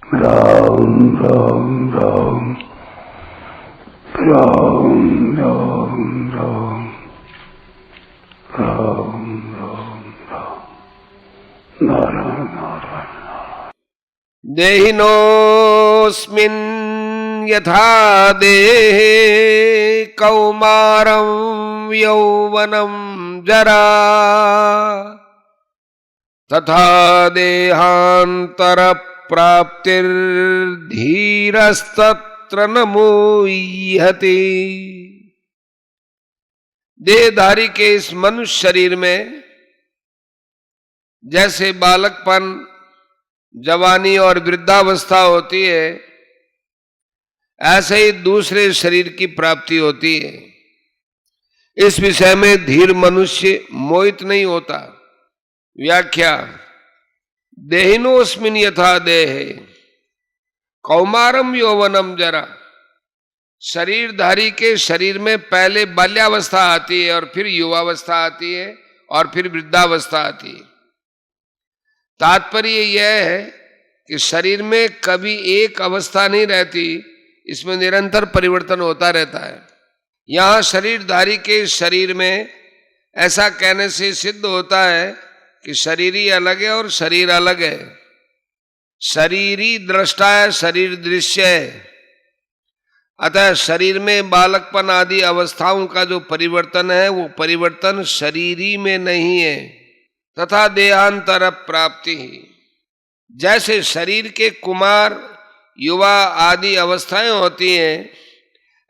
राम राम राम राम राम राम राम राम राम नारायण नारायण। देहिनोऽस्मिन् यथा देहे कौमारं यौवनं जरा तथा देहान्तरप्राप्तिर्धीरस्तत्र न मुह्यति। देहधारी के इस मनुष्य शरीर में जैसे बालकपन, जवानी और वृद्धावस्था होती है, ऐसे ही दूसरे शरीर की प्राप्ति होती है। इस विषय में धीर मनुष्य मोहित नहीं होता। व्याख्या: देहिनोऽस्मिन् यथा देहे कौमारम यौवनम जरा। शरीरधारी के शरीर में पहले बाल्यावस्था आती है और फिर युवावस्था आती है और फिर वृद्धावस्था आती है। तात्पर्य यह है कि शरीर में कभी एक अवस्था नहीं रहती, इसमें निरंतर परिवर्तन होता रहता है। यहां शरीरधारी के शरीर में ऐसा कहने से सिद्ध होता है कि शरीर ही अलग है और शरीर अलग है। शरीरी दृष्टा है, शरीर दृश्य है। अतः शरीर में बालकपन आदि अवस्थाओं का जो परिवर्तन है वो परिवर्तन शरीरी में नहीं है। तथा देहांतर प्राप्ति ही, जैसे शरीर के कुमार, युवा आदि अवस्थाएं होती हैं,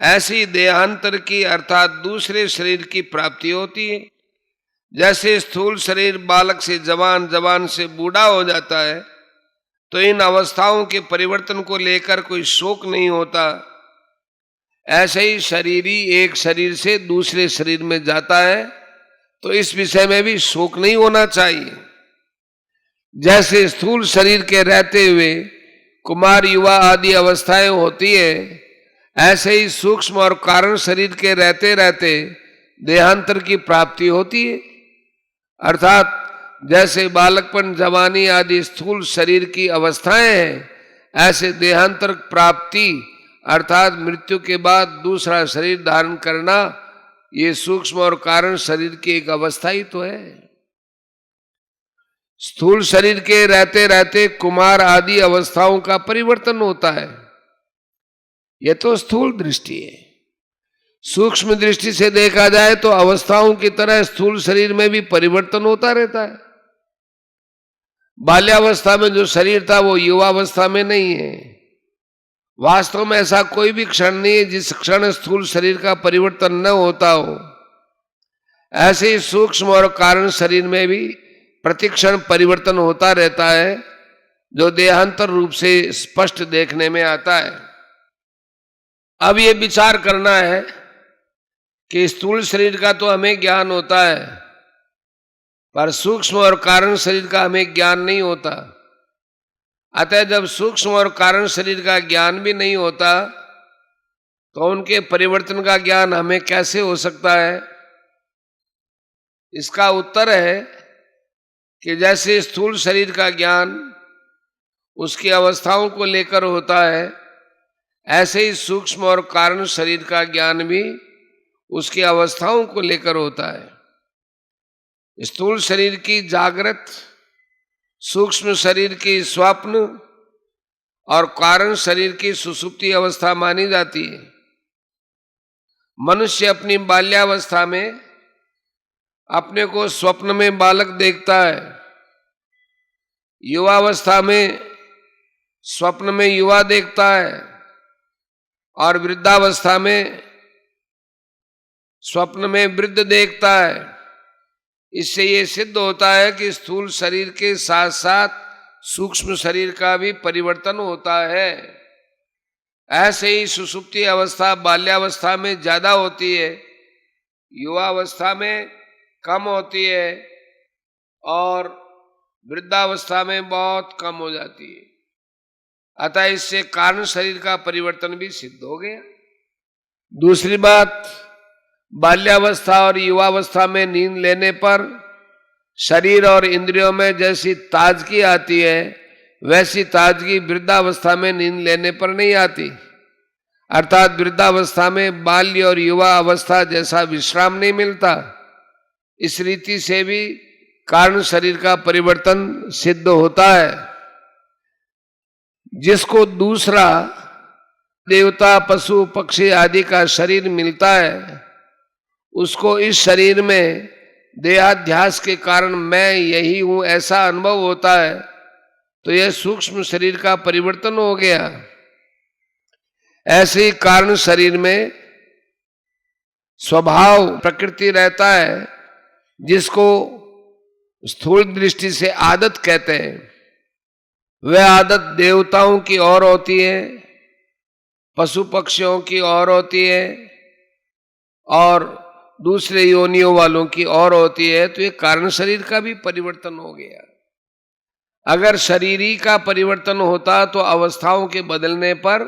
ऐसी देहांतर की अर्थात दूसरे शरीर की प्राप्ति होती है। जैसे स्थूल शरीर बालक से जवान, जवान से बूढ़ा हो जाता है, तो इन अवस्थाओं के परिवर्तन को लेकर कोई शोक नहीं होता। ऐसे ही शरीरी एक शरीर से दूसरे शरीर में जाता है, तो इस विषय में भी शोक नहीं होना चाहिए। जैसे स्थूल शरीर के रहते हुए कुमार, युवा आदि अवस्थाएं होती है, ऐसे ही सूक्ष्म और कारण शरीर के रहते रहते देहांतर की प्राप्ति होती है। अर्थात जैसे बालकपन, जवानी आदि स्थूल शरीर की अवस्थाएं हैं, ऐसे देहांतर प्राप्ति अर्थात मृत्यु के बाद दूसरा शरीर धारण करना, ये सूक्ष्म और कारण शरीर की एक अवस्था ही तो है। स्थूल शरीर के रहते रहते कुमार आदि अवस्थाओं का परिवर्तन होता है। यह तो स्थूल दृष्टि है। सूक्ष्म दृष्टि से देखा जाए तो अवस्थाओं की तरह स्थूल शरीर में भी परिवर्तन होता रहता है। बाल्यावस्था में जो शरीर था वो युवावस्था में नहीं है। वास्तव में ऐसा कोई भी क्षण नहीं है जिस क्षण स्थूल शरीर का परिवर्तन न होता हो। ऐसे ही सूक्ष्म और कारण शरीर में भी प्रतिक्षण परिवर्तन होता रहता है, जो देहांतर रूप से स्पष्ट देखने में आता है। अब ये विचार करना है कि स्थूल शरीर का तो हमें ज्ञान होता है, पर सूक्ष्म और कारण शरीर का हमें ज्ञान नहीं होता। अतः जब सूक्ष्म और कारण शरीर का ज्ञान भी नहीं होता, तो उनके परिवर्तन का ज्ञान हमें कैसे हो सकता है? इसका उत्तर है कि जैसे स्थूल शरीर का ज्ञान उसकी अवस्थाओं को लेकर होता है, ऐसे ही सूक्ष्म और कारण शरीर का ज्ञान भी उसकी अवस्थाओं को लेकर होता है। स्थूल शरीर की जागृत, सूक्ष्म शरीर की स्वप्न और कारण शरीर की सुषुप्ति अवस्था मानी जाती है। मनुष्य अपनी बाल्यावस्था में अपने को स्वप्न में बालक देखता है, युवावस्था में स्वप्न में युवा देखता है और वृद्धावस्था में स्वप्न में वृद्ध देखता है। इससे ये सिद्ध होता है कि स्थूल शरीर के साथ साथ सूक्ष्म शरीर का भी परिवर्तन होता है। ऐसे ही सुषुप्ति अवस्था बाल्यावस्था में ज्यादा होती है, युवावस्था में कम होती है और वृद्धावस्था में बहुत कम हो जाती है। अतः इससे कारण शरीर का परिवर्तन भी सिद्ध हो गया। दूसरी बात, बाल्यावस्था और युवावस्था में नींद लेने पर शरीर और इंद्रियों में जैसी ताजगी आती है, वैसी ताजगी वृद्धावस्था में नींद लेने पर नहीं आती। अर्थात वृद्धावस्था में बाल्य और युवा अवस्था जैसा विश्राम नहीं मिलता। इस रीति से भी कारण शरीर का परिवर्तन सिद्ध होता है। जिसको दूसरा देवता, पशु, पक्षी आदि का शरीर मिलता है, उसको इस शरीर में देहाध्यास के कारण मैं यही हूं ऐसा अनुभव होता है, तो यह सूक्ष्म शरीर का परिवर्तन हो गया। ऐसे ही कारण शरीर में स्वभाव प्रकृति रहता है, जिसको स्थूल दृष्टि से आदत कहते हैं। वह आदत देवताओं की ओर होती है, पशु पक्षियों की ओर होती है और दूसरे योनियों वालों की ओर होती है। तो ये कारण शरीर का भी परिवर्तन हो गया। अगर शरीरी का परिवर्तन होता तो अवस्थाओं के बदलने पर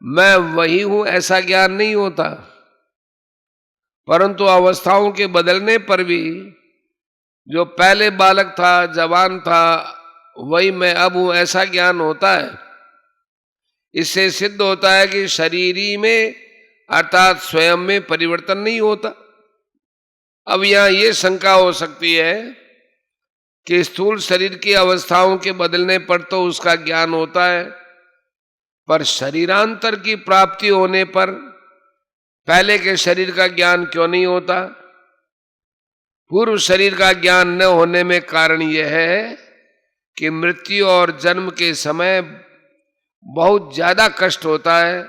मैं वही हूं ऐसा ज्ञान नहीं होता, परंतु अवस्थाओं के बदलने पर भी जो पहले बालक था, जवान था, वही मैं अब हूं ऐसा ज्ञान होता है। इससे सिद्ध होता है कि शरीरी में अर्थात स्वयं में परिवर्तन नहीं होता। अब यहां ये शंका हो सकती है कि स्थूल शरीर की अवस्थाओं के बदलने पर तो उसका ज्ञान होता है, पर शरीरांतर की प्राप्ति होने पर पहले के शरीर का ज्ञान क्यों नहीं होता? पूर्व शरीर का ज्ञान न होने में कारण यह है कि मृत्यु और जन्म के समय बहुत ज्यादा कष्ट होता है।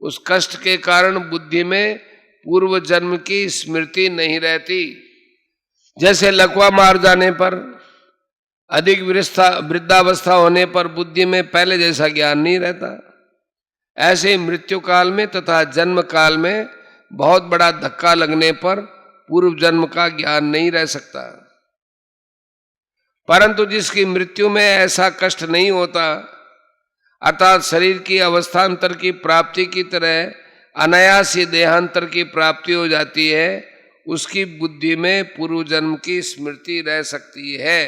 उस कष्ट के कारण बुद्धि में पूर्व जन्म की स्मृति नहीं रहती। जैसे लकवा मार जाने पर, अधिक वृद्धावस्था होने पर बुद्धि में पहले जैसा ज्ञान नहीं रहता। ऐसे ही मृत्यु काल में तथा जन्म काल में बहुत बड़ा धक्का लगने पर पूर्व जन्म का ज्ञान नहीं रह सकता। परंतु जिसकी मृत्यु में ऐसा कष्ट नहीं होता, अर्थात शरीर की अवस्थांतर की प्राप्ति की तरह अनायास ही देहांतर की प्राप्ति हो जाती है, उसकी बुद्धि में पूर्व जन्म की स्मृति रह सकती है।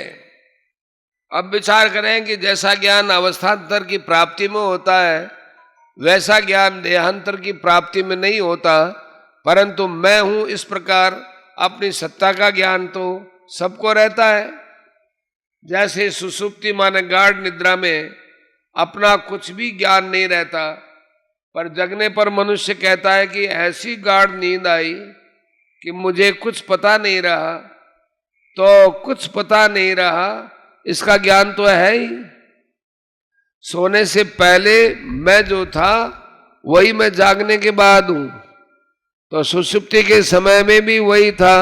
अब विचार करें कि जैसा ज्ञान अवस्थांतर की प्राप्ति में होता है, वैसा ज्ञान देहांतर की प्राप्ति में नहीं होता, परंतु मैं हूं इस प्रकार अपनी सत्ता का ज्ञान तो सबको रहता है। जैसे सुषुप्ति माने गाढ़ निद्रा में अपना कुछ भी ज्ञान नहीं रहता, पर जगने पर मनुष्य कहता है कि ऐसी गाढ़ नींद आई कि मुझे कुछ पता नहीं रहा। तो कुछ पता नहीं रहा, इसका ज्ञान तो है ही। सोने से पहले मैं जो था वही मैं जागने के बाद हूं, तो सुषुप्ति के समय में भी वही था।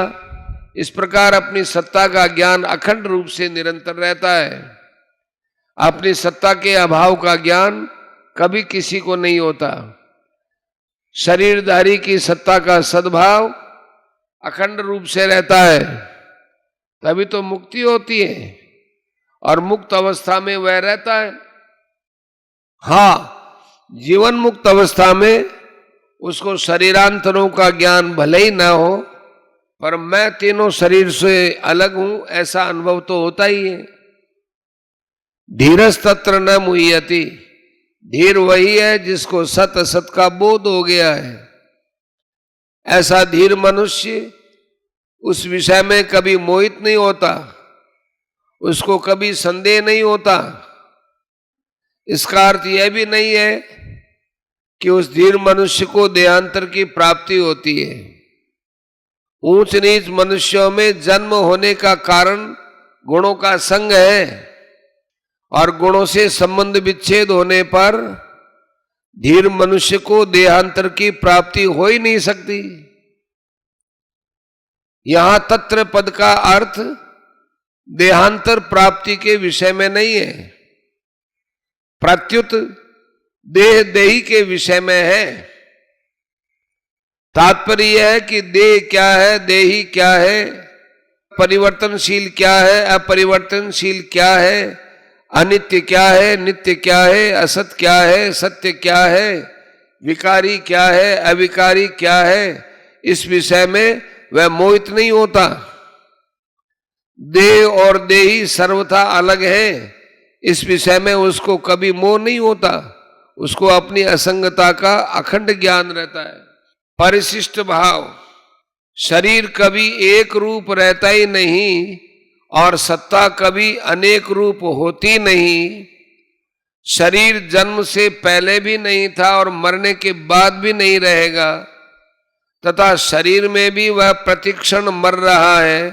इस प्रकार अपनी सत्ता का ज्ञान अखंड रूप से निरंतर रहता है। अपनी सत्ता के अभाव का ज्ञान कभी किसी को नहीं होता। शरीरधारी की सत्ता का सद्भाव अखंड रूप से रहता है, तभी तो मुक्ति होती है और मुक्त अवस्था में वह रहता है। हाँ, जीवन मुक्त अवस्था में उसको शरीरांतरों का ज्ञान भले ही ना हो, पर मैं तीनों शरीर से अलग हूं ऐसा अनुभव तो होता ही है। धीरज तत्र न मुह्यति, धीर वही है जिसको सत असत का बोध हो गया है। ऐसा धीर मनुष्य उस विषय में कभी मोहित नहीं होता, उसको कभी संदेह नहीं होता। इसका अर्थ यह भी नहीं है कि उस धीर मनुष्य को देहांतर की प्राप्ति होती है। ऊंच नीच मनुष्यों में जन्म होने का कारण गुणों का संग है, और गुणों से संबंध विच्छेद होने पर धीर मनुष्य को देहांतर की प्राप्ति हो ही नहीं सकती। यहां तत्र पद का अर्थ देहांतर प्राप्ति के विषय में नहीं है, प्रत्युत देह देही के विषय में है। तात्पर्य यह है कि देह क्या है, देही क्या है, परिवर्तनशील क्या है, अपरिवर्तनशील क्या है, अनित्य क्या है, नित्य क्या है, असत क्या है, सत्य क्या है, विकारी क्या है, अविकारी क्या है, इस विषय में वह मोहित नहीं होता। देह और देही सर्वथा अलग है, इस विषय में उसको कभी मोह नहीं होता, उसको अपनी असंगता का अखंड ज्ञान रहता है। परिशिष्ट भाव, शरीर कभी एक रूप रहता ही नहीं और सत्ता कभी अनेक रूप होती नहीं। शरीर जन्म से पहले भी नहीं था और मरने के बाद भी नहीं रहेगा, तथा शरीर में भी वह प्रतिक्षण मर रहा है।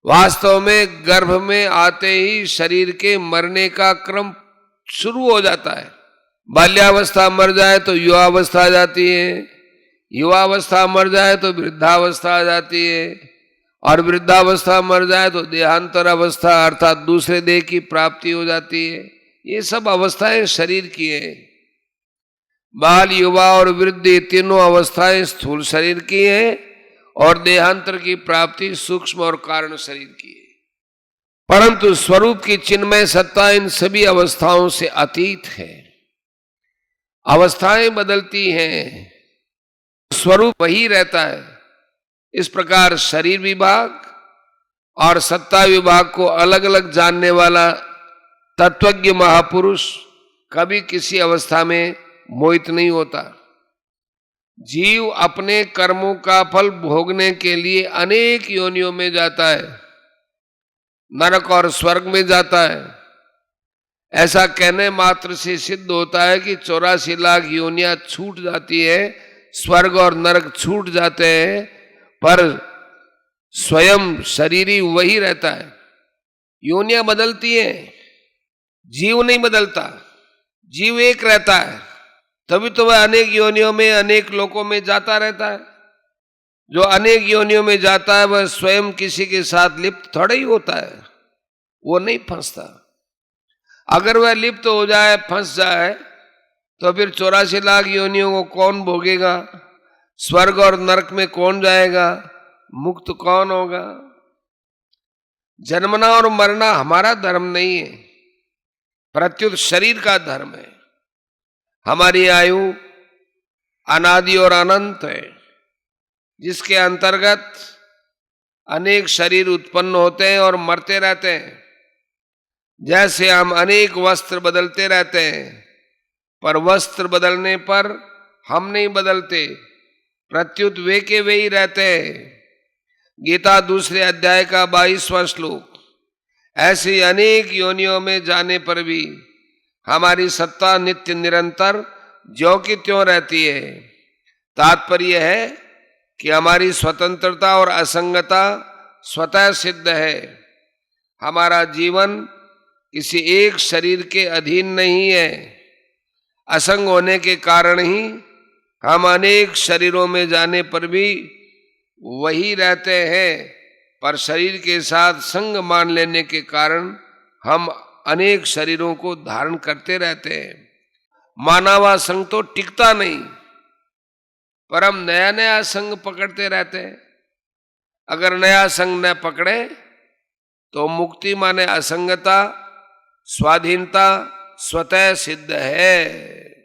वास्तव में गर्भ में आते ही शरीर के मरने का क्रम शुरू हो जाता है। बाल्यावस्था मर जाए तो युवावस्था आ जाती है, युवावस्था मर जाए तो वृद्धावस्था आ जाती है, और वृद्धावस्था मर जाए तो देहांतर अवस्था अर्थात दूसरे देह की प्राप्ति हो जाती है। ये सब अवस्थाएं शरीर की है। बाल, युवा और वृद्ध ये तीनों अवस्थाएं स्थूल शरीर की है और देहांतर की प्राप्ति सूक्ष्म और कारण शरीर की है। परंतु स्वरूप की चिन्मय सत्ता इन सभी अवस्थाओं से अतीत है। अवस्थाएं बदलती हैं, स्वरूप वही रहता है। इस प्रकार शरीर विभाग और सत्ता विभाग को अलग अलग जानने वाला तत्वज्ञ महापुरुष कभी किसी अवस्था में मोहित नहीं होता। जीव अपने कर्मों का फल भोगने के लिए अनेक योनियों में जाता है, नरक और स्वर्ग में जाता है। ऐसा कहने मात्र से सिद्ध होता है कि 84 लाख योनियां छूट जाती है, स्वर्ग और नरक छूट जाते हैं, पर स्वयं शरीर ही वही रहता है। योनियां बदलती हैं, जीव नहीं बदलता, जीव एक रहता है। तभी तो वह अनेक योनियों में अनेक लोकों में जाता रहता है। जो अनेक योनियों में जाता है वह स्वयं किसी के साथ लिप्त थोड़ा ही होता है, वो नहीं फंसता। अगर वह लिप्त हो जाए, फंस जाए, तो फिर 84 लाख योनियों को कौन भोगेगा? स्वर्ग और नरक में कौन जाएगा? मुक्त कौन होगा? जन्मना और मरना हमारा धर्म नहीं है, प्रत्युत शरीर का धर्म है। हमारी आयु अनादि और अनंत है, जिसके अंतर्गत अनेक शरीर उत्पन्न होते हैं और मरते रहते हैं। जैसे हम अनेक वस्त्र बदलते रहते हैं, पर वस्त्र बदलने पर हम नहीं बदलते, प्रत्युत वे के वे ही रहते हैं। गीता दूसरे अध्याय का 22वां श्लोक। ऐसी अनेक योनियों में जाने पर भी हमारी सत्ता नित्य निरंतर ज्यों की त्यों रहती है। तात्पर्य है कि हमारी स्वतंत्रता और असंगता स्वतः सिद्ध है। हमारा जीवन किसी एक शरीर के अधीन नहीं है। असंग होने के कारण ही हम अनेक शरीरों में जाने पर भी वही रहते हैं, पर शरीर के साथ संग मान लेने के कारण हम अनेक शरीरों को धारण करते रहते हैं। माना हुआ संग तो टिकता नहीं, पर हम नया नया संग पकड़ते रहते हैं। अगर नया संग न पकड़े तो मुक्ति माने असंगता, स्वाधीनता स्वतः सिद्ध है।